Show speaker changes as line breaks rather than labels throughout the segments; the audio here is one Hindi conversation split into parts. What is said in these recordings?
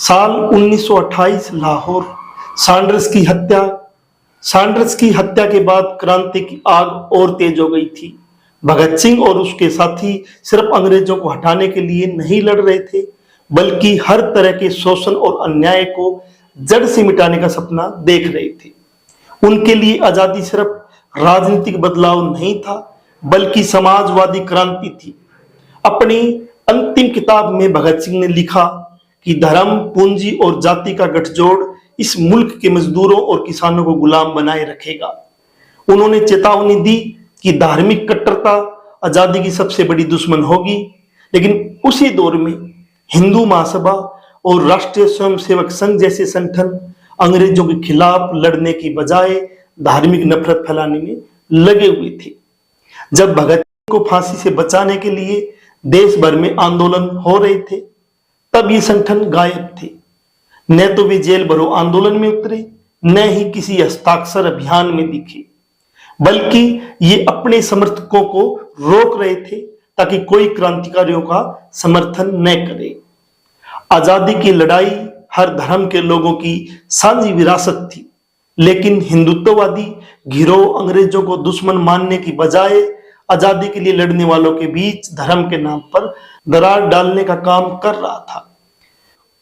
साल 1928 लाहौर। सैंडर्स की हत्या के बाद क्रांति की आग और तेज हो गई थी। भगत सिंह और उसके साथी सिर्फ अंग्रेजों को हटाने के लिए नहीं लड़ रहे थे, बल्कि हर तरह के शोषण और अन्याय को जड़ से मिटाने का सपना देख रहे थे। उनके लिए आजादी सिर्फ राजनीतिक बदलाव नहीं था, बल्कि समाजवादी क्रांति थी। अपनी अंतिम किताब में भगत सिंह ने लिखा कि धर्म, पूंजी और जाति का गठजोड़ इस मुल्क के मजदूरों और किसानों को गुलाम बनाए रखेगा। उन्होंने चेतावनी दी कि धार्मिक कट्टरता आजादी की सबसे बड़ी दुश्मन होगी, लेकिन उसी दौर में हिंदू महासभा और राष्ट्रीय स्वयंसेवक संघ जैसे संगठन अंग्रेजों के खिलाफ लड़ने की बजाय धार्मिक नफरत फैलाने में लगे हुए थे। जब भगत सिंह को फांसी से बचाने के लिए देश भर में आंदोलन हो रहे थे, तब ये संगठन गायब थे। न तो वे जेल भरो आंदोलन में उतरे, न ही किसी हस्ताक्षर अभियान में दिखे, बल्कि ये अपने समर्थकों को रोक रहे थे ताकि कोई क्रांतिकारियों का समर्थन न करे। आजादी की लड़ाई हर धर्म के लोगों की साझी विरासत थी, लेकिन हिंदुत्ववादी गिरोह अंग्रेजों को दुश्मन मानने की बजाय आजादी के लिए लड़ने वालों के बीच धर्म के नाम पर दरार डालने का काम कर रहा था।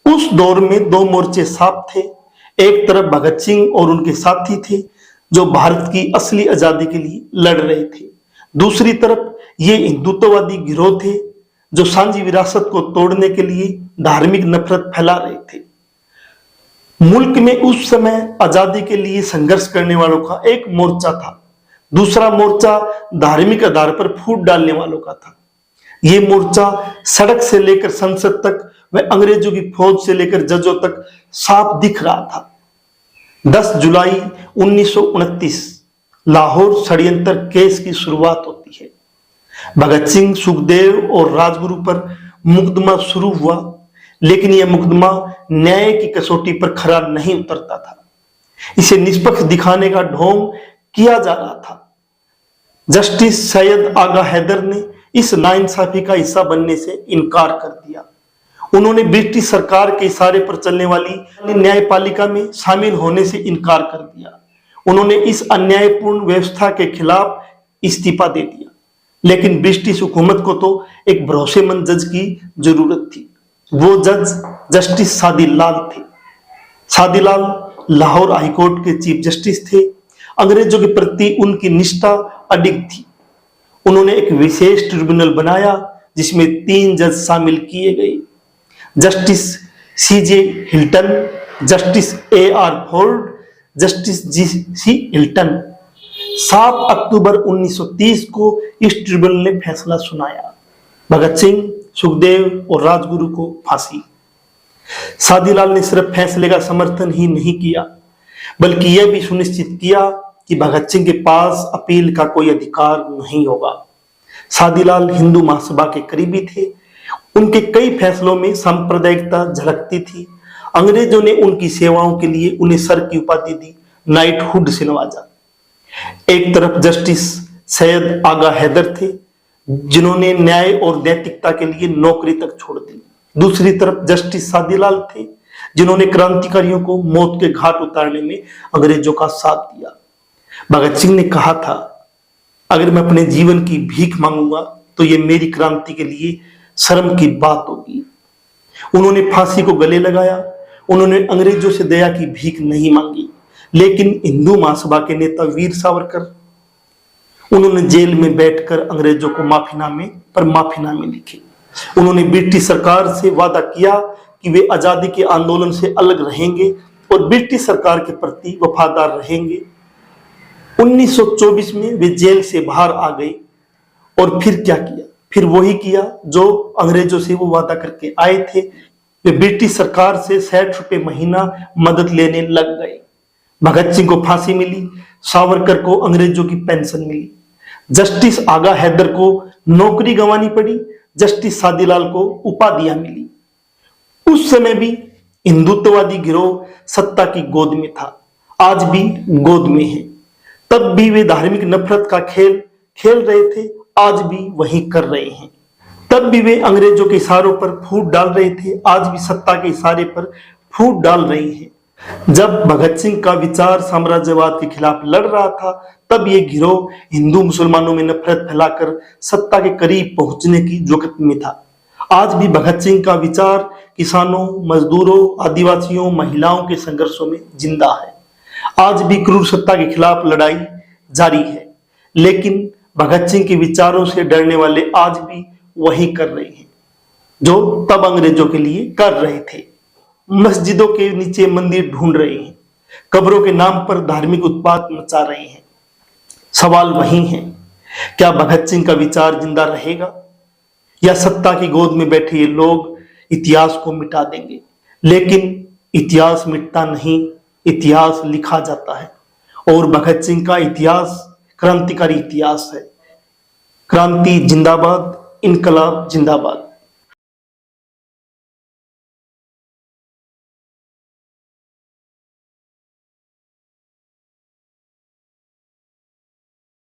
उस दौर में दो मोर्चे साफ थे। एक तरफ भगत सिंह और उनके साथी थे जो भारत की असली आजादी के लिए लड़ रहे थे। दूसरी तरफ ये हिंदुत्ववादी गिरोह थे जो साझी विरासत को तोड़ने के लिए धार्मिक नफरत फैला रहे थे। मुल्क में उस समय आजादी के लिए संघर्ष करने वालों का एक मोर्चा था, दूसरा मोर्चा धार्मिक आधार पर फूट डालने वालों का था। ये मोर्चा सड़क से लेकर संसद तक व अंग्रेजों की फौज से लेकर जजों तक साफ दिख रहा था। 10 जुलाई 1929 लाहौर षड्यंत्र केस की शुरुआत होती है। भगत सिंह, सुखदेव और राजगुरु पर मुकदमा शुरू हुआ, लेकिन यह मुकदमा न्याय की कसौटी पर खरा नहीं उतरता था। इसे निष्पक्ष दिखाने का ढोंग किया जा रहा था। जस्टिस सैयद आगा हैदर ने इस नाइंसाफी का हिस्सा बनने से इनकार कर दिया। उन्होंने ब्रिटिश सरकार के इशारे पर चलने वाली न्यायपालिका में शामिल होने से इनकार कर दिया। उन्होंने इस अन्यायपूर्ण व्यवस्था के खिलाफ इस्तीफा दे दिया, लेकिन ब्रिटिश हुकूमत को तो एक भरोसेमंद जज की जरूरत थी। वो जज जस्टिस सादीलाल थे। सादीलाल लाहौर हाईकोर्ट के चीफ जस्टिस थे। अंग्रेजों के प्रति उनकी निष्ठा अडिग थी। उन्होंने एक विशेष ट्रिब्यूनल बनाया जिसमें 3 जज शामिल किए गए, justice CJ Hilton, justice AR Ford, justice GC Hilton. 7 अक्टूबर 1930 को इस ट्रिब्यूनल ने फैसला सुनाया, भगत सिंह, सुखदेव और राजगुरु को फांसी। सादीलाल ने सिर्फ फैसले का समर्थन ही नहीं किया, बल्कि यह भी सुनिश्चित किया कि भगत सिंह के पास अपील का कोई अधिकार नहीं होगा। सादीलाल हिंदू महासभा के करीबी थे। उनके कई फैसलों में सांप्रदायिकता झलकती थी। अंग्रेजों ने उनकी सेवाओं के लिए उन्हें सर की उपाधि दी, नाइटहुड से नवाजा। एक तरफ जस्टिस सैयद आगा हैदर थे, जिन्होंने न्याय और नैतिकता के लिए नौकरी तक छोड़ दी। दूसरी तरफ जस्टिस सादीलाल थे, जिन्होंने क्रांतिकारियों को मौत के घाट उतारने में अंग्रेजों का साथ दिया। भगत सिंह ने कहा था, अगर मैं अपने जीवन की भीख मांगूंगा तो ये मेरी क्रांति के लिए शर्म की बात होगी। उन्होंने फांसी को गले लगाया। उन्होंने अंग्रेजों से दया की भीख नहीं मांगी, लेकिन हिंदू महासभा के नेता वीर सावरकर, उन्होंने जेल में बैठकर अंग्रेजों को माफीनामे लिखे। उन्होंने ब्रिटिश सरकार से वादा किया कि वे आजादी के आंदोलन से अलग रहेंगे और ब्रिटिश सरकार के प्रति वफादार रहेंगे। 1924 में वे जेल से बाहर आ गए और फिर क्या किया? फिर वही किया जो अंग्रेजों से वो वादा करके आए थे। वे ब्रिटिश सरकार से 60 रुपए महीना मदद लेने लग गए। भगत सिंह को फांसी मिली, सावरकर को अंग्रेजों की पेंशन मिली, जस्टिस आगा हैदर को नौकरी गंवानी पड़ी, जस्टिस सादीलाल को उपाधियां मिली। उस समय भी हिंदुत्ववादी गिरोह सत्ता की गोद में था, आज भी गोद में है। तब भी वे धार्मिक नफरत का खेल खेल रहे थे, आज भी वही कर रहे हैं। तब भी वे अंग्रेजों के इशारों पर फूट डाल रहे थे, आज भी सत्ता के इशारे पर फूट डाल रही है। जब भगत सिंह का विचार साम्राज्यवाद के खिलाफ लड़ रहा था, तब ये गिरोह हिंदू मुसलमानों में नफरत फैलाकर सत्ता के करीब पहुंचने की जोखिम में था। आज भी भगत सिंह का विचार किसानों, मजदूरों, आदिवासियों, महिलाओं के संघर्षों में जिंदा है। आज भी क्रूर सत्ता के खिलाफ लड़ाई जारी है, लेकिन भगत सिंह के विचारों से डरने वाले आज भी वही कर रहे हैं जो तब अंग्रेजों के लिए कर रहे थे। मस्जिदों के नीचे मंदिर ढूंढ रहे हैं, कब्रों के नाम पर धार्मिक उत्पात मचा रहे हैं। सवाल वही है, क्या भगत सिंह का विचार जिंदा रहेगा या सत्ता की गोद में बैठे ये लोग इतिहास को मिटा देंगे? लेकिन इतिहास मिटता नहीं, इतिहास लिखा जाता है और भगत सिंह का इतिहास क्रांतिकारी इतिहास है। क्रांति जिंदाबाद, इनकलाब जिंदाबाद।